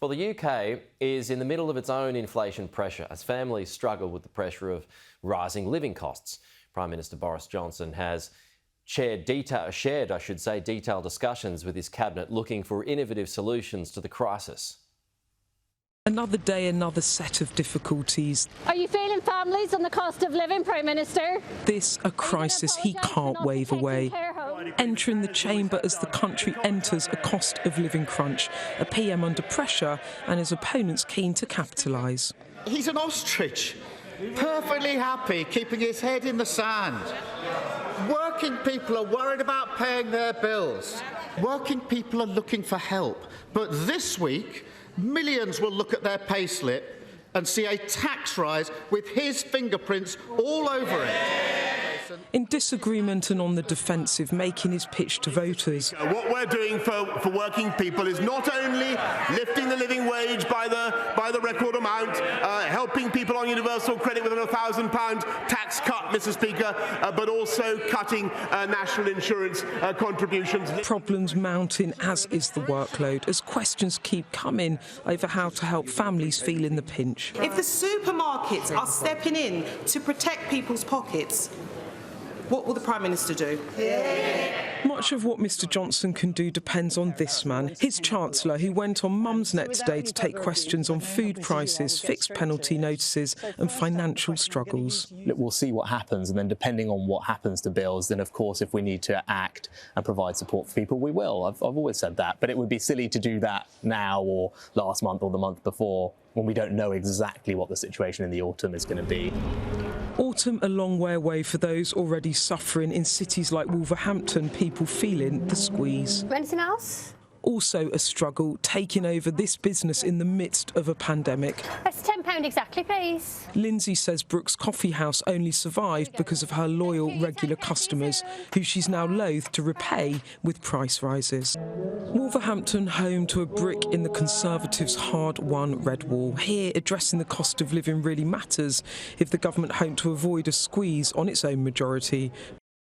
Well, the UK is in the middle of its own inflation pressure as families struggle with the pressure of rising living costs. Prime Minister Boris Johnson has shared detailed discussions with his cabinet looking for innovative solutions to the crisis. Another day, another set of difficulties. Are you feeling families on the cost of living, Prime Minister? This a crisis he can't wave away. Entering the chamber as the country enters a cost of living crunch, a PM under pressure and his opponents keen to capitalise. He's an ostrich, perfectly happy keeping his head in the sand. Working people are worried about paying their bills. Working people are looking for help. But this week, millions will look at their payslip and see a tax rise with his fingerprints all over it. In disagreement and on the defensive, making his pitch to voters. What we're doing for working people is not only lifting the living wage by the record amount, helping people on universal credit with a £1,000 tax cut, Mr. Speaker, but also cutting national insurance contributions. Problems mounting, as is the workload, as questions keep coming over how to help families feeling the pinch. If the supermarkets are stepping in to protect people's pockets, what will the Prime Minister do? Much of what Mr Johnson can do depends on this man, his Chancellor, who went on Mumsnet today to take questions on food prices, fixed penalty notices and financial struggles. We'll see what happens, and then depending on what happens to bills, then of course if we need to act and provide support for people, we will. I've always said that, but it would be silly to do that now or last month or the month before when we don't know exactly what the situation in the autumn is going to be. Autumn a long way away for those already suffering in cities like Wolverhampton, people feeling the squeeze. Anything else? Also a struggle taking over this business in the midst of a pandemic. That's £10 exactly, please. Lindsay says Brooks Coffee House only survived because of her loyal, regular customers, who she's now loath to repay with price rises. Wolverhampton, home to a brick in the Conservatives' hard-won red wall. Here, addressing the cost of living really matters if the government hoped to avoid a squeeze on its own majority.